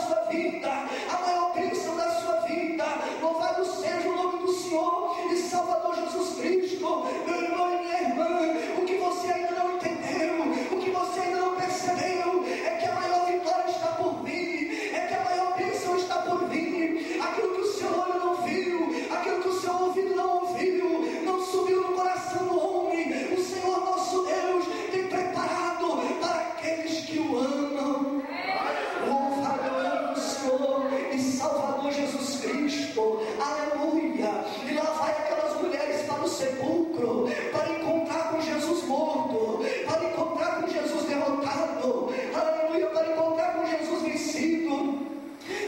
sua vida, a maior bênção da sua vida. Louvado seja o nome do Senhor e Salvador Jesus Cristo. Meu irmão e minha irmã, o que você ainda não entendeu, o que você ainda não percebeu, é que a maior vitória está por vir, é que a maior bênção está por vir. Aquilo que o seu olho não viu, aquilo que o seu ouvido não ouviu, não subiu no coração do homem, o Senhor nosso Deus tem preparado para aqueles que o amam. Louvado o Senhor e Salvador Jesus Cristo, aleluia. E lá vai aquelas mulheres para o sepulcro, para encontrar com Jesus morto, para encontrar com Jesus derrotado, aleluia, para encontrar com Jesus vencido.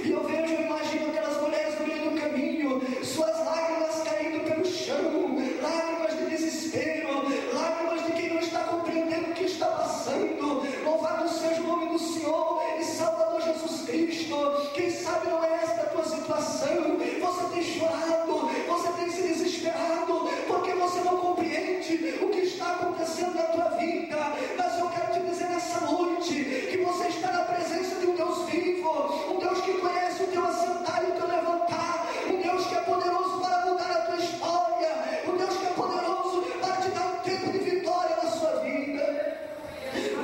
E eu vejo, eu imagino aquelas mulheres no meio do caminho, suas lágrimas caindo pelo chão, lágrimas de desespero, lágrimas de quem não está compreendendo o que está passando. Louvado seja o nome do Senhor e Salvador Jesus Cristo. Quem sabe não é esta a tua situação, você tem chorado, você tem se desesperado, porque você não compreende o que está acontecendo na tua vida. Mas eu quero te dizer nessa noite, que você está na presença de um Deus vivo, um Deus que conhece o teu assentar e o teu levantar, um Deus que é poderoso para mudar a tua história, um Deus que é poderoso para te dar um tempo de vitória na sua vida.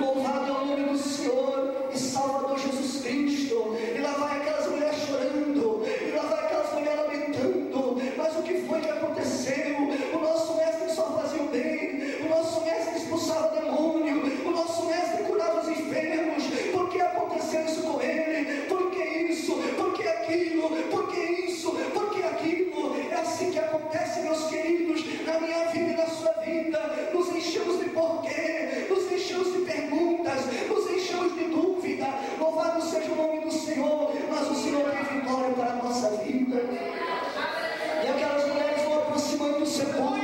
Louvado é o nome do Senhor e Salvador Jesus Cristo. E lá vai aquelas mulheres chorando, e lá vai aquelas mulheres lamentando. Mas o que foi que aconteceu? O nosso mestre só fazia o bem, o nosso mestre expulsava o demônio, o nosso mestre curava os enfermos. Por que aconteceu isso com ele? Por que isso? Por que aquilo? Por que isso? Por que aquilo? É assim que acontece, meus queridos, na minha vida e na sua vida. Nos enchemos de porquê, nos enchemos de perguntas, nos enchemos de dúvida. Louvado seja o nome do Senhor, mas o Senhor tem vitória para a nossa vida. E aquelas mulheres vão aproximando do sepulcro,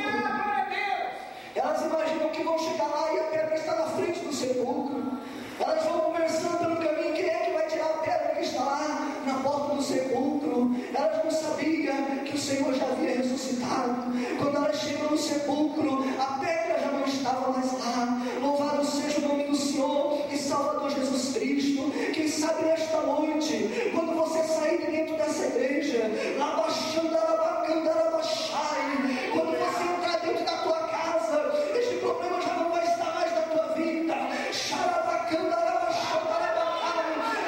elas imaginam que vão chegar lá e a pedra está na frente do sepulcro. Elas vão conversando pelo caminho, quem é que vai tirar a pedra que está lá na porta do sepulcro? Elas não sabiam que o Senhor já havia ressuscitado. Quando elas chegam no sepulcro, a pedra já não estava mais lá. Louvado seja o nome do Senhor e Salvador Jesus Cristo. Quem sabe nesta noite, quando você sair de dentro dessa igreja, quando você entrar dentro da tua casa, este problema já não vai estar mais na tua vida.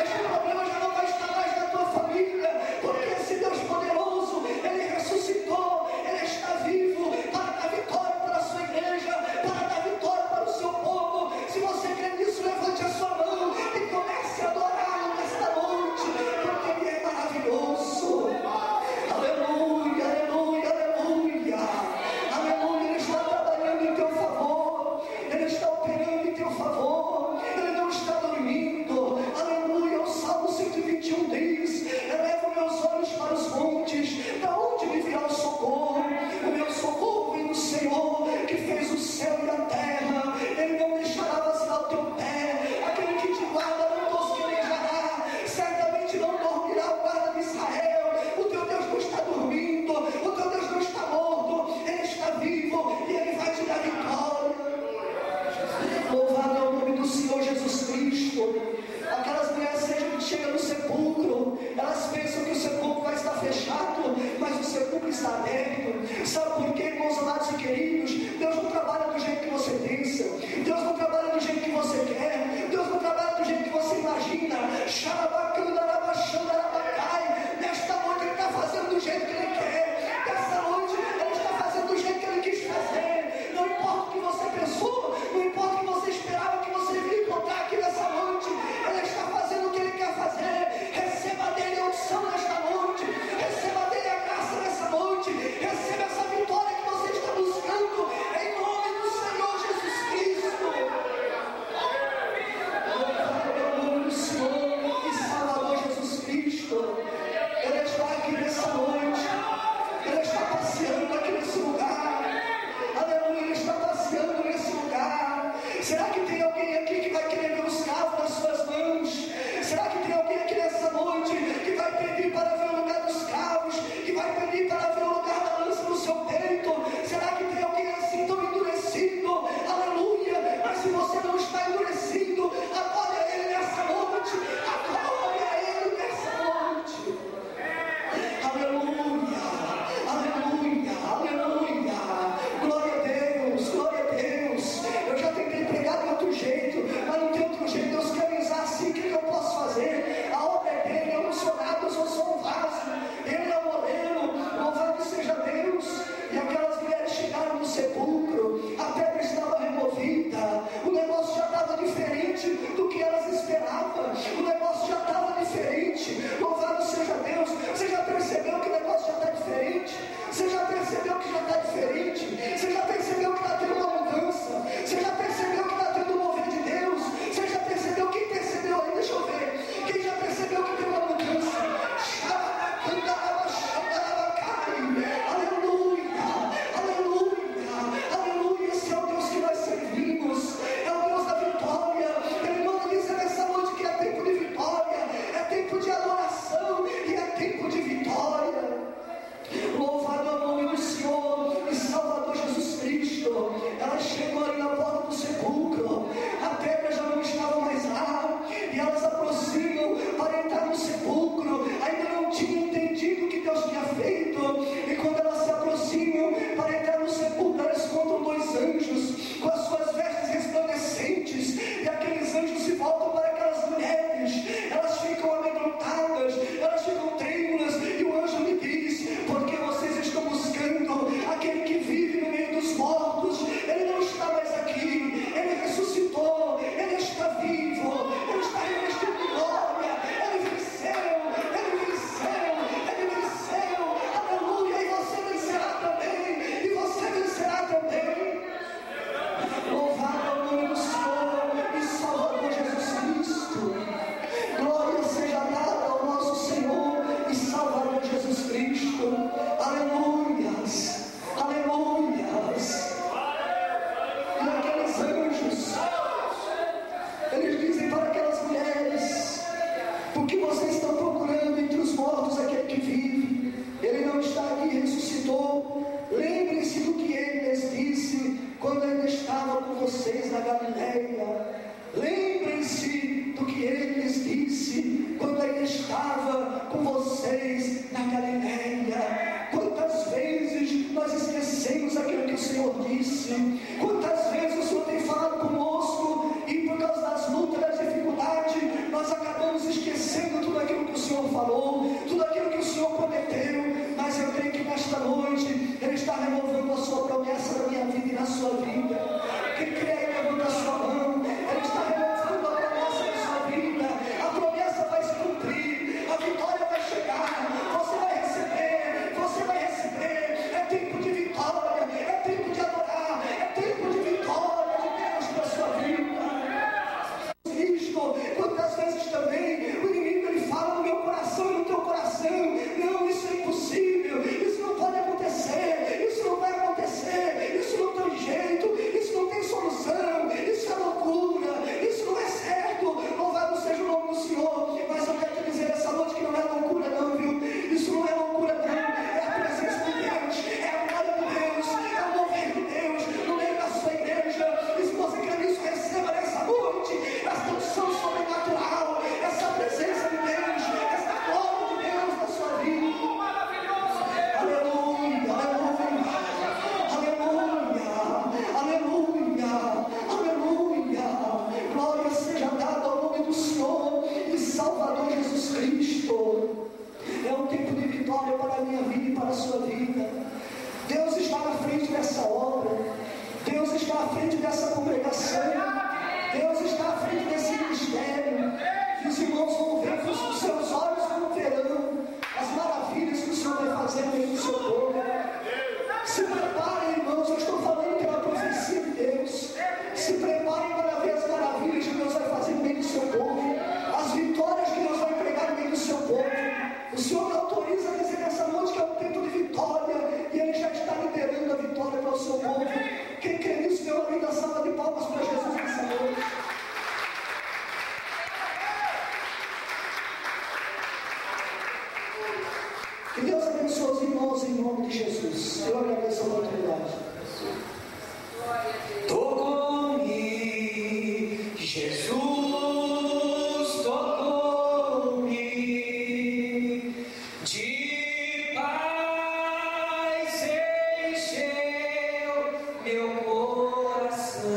Este problema já não vai estar mais na tua família, porque esse Deus poderoso, Ele ressuscitou, Ele está vivo para dar vitória para a sua igreja, para dar vitória para o seu povo. Se você crê nisso, levante a sua mão e comece a adorá-lo nesta noite. Porque vocês estão procurando entre os mortos aquele que vive. Ele não está aqui, ressuscitou. Lembrem-se do que ele lhes disse quando ele estava com vocês na Galileia. Lembrem-se do que ele lhes disse quando ele estava com vocês na Galileia. Quantas vezes nós esquecemos aquilo que o Senhor disse? Quantas vezes o Senhor tem falado conosco e por causa das lutas, das dificuldades, nós acabamos esquecendo tudo aquilo que o Senhor falou, tudo aquilo que o Senhor prometeu. Mas eu creio que nesta noite Ele está renovando a sua promessa na minha vida e na sua vida. Quem crê, levanta a sua mão. Ele está renovando a promessa na sua vida. A promessa vai se cumprir, a vitória vai chegar, você vai receber, você vai receber. É tempo de vitória, é tempo de adorar, é tempo de vitória de Deus na sua vida. Cristo, quantas vezes também o inimigo ele fala no meu coração e no teu coração: não, isso é impossível, isso não pode acontecer, isso não vai acontecer, isso não tem jeito, isso não tem solução, isso é loucura, isso não é certo. Louvado seja o nome do Senhor. Mas eu quero te dizer essa noite que não é loucura não, viu? Isso não é loucura não, é a presença de Deus, é a glória de Deus, é o mover de Deus no meio da sua igreja. E se você quer nisso, receba nessa noite essa unção sobrenatural, essa presença de Deus, essa glória de Deus na sua vida. Aleluia, aleluia, aleluia, aleluia. Glória seja dada ao nome do Senhor e Salvador Jesus Cristo. É um tempo de vitória para a minha vida e para a sua vida. Deus está na frente dessa obra, Deus está à frente dessa congregação, Deus está à frente desse ministério. E os irmãos vão ver, os seus olhos vão verão as maravilhas que o Senhor vai fazer no meio do seu povo. Se preparem, irmãos, eu estou falando pela profecia de Deus. Se preparem para ver as maravilhas que Deus vai fazer no meio do seu povo, as vitórias que Deus vai pregar no meio do seu povo. O Senhor me autoriza a dizer nessa noite que é um tempo de vitória, e Ele já está liberando a vitória para o seu povo. Quem crê nisso, dê uma linda salva de palmas para Jesus nessa noite. Que Deus abençoe os irmãos em nome de Jesus. Eu agradeço a oportunidade. Tocou-me, Jesus tocou-me, de paz encheu meu coração.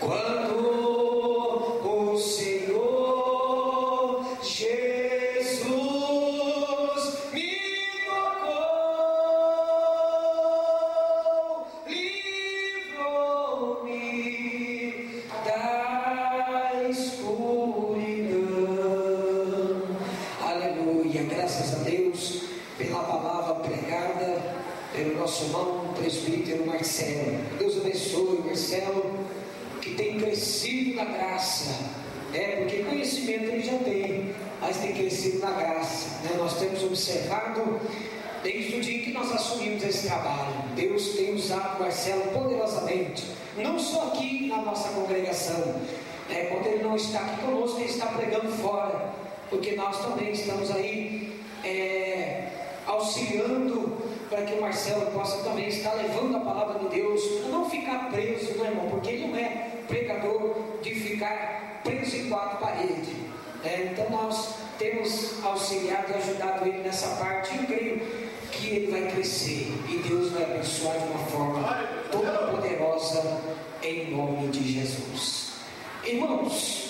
Quando o Senhor Jesus me tocou, livrou-me da escuridão. Aleluia, graças a Deus pela palavra pregada pelo nosso irmão presbítero Marcelo. Deus abençoe o Marcelo, que tem crescido na graça, porque conhecimento ele já tem, mas tem crescido na graça, Nós temos observado desde o dia que nós assumimos esse trabalho. Deus tem usado o Marcelo poderosamente, não só aqui na nossa congregação, quando ele não está aqui conosco, ele está pregando fora, porque nós também estamos aí auxiliando para que o Marcelo possa também estar levando a palavra de Deus, não ficar preso, não, irmão, porque ele não é pregador de ficar preso em quatro paredes, então nós temos auxiliado e ajudado ele nessa parte, e eu creio que ele vai crescer e Deus vai abençoar de uma forma toda poderosa em nome de Jesus. Irmãos,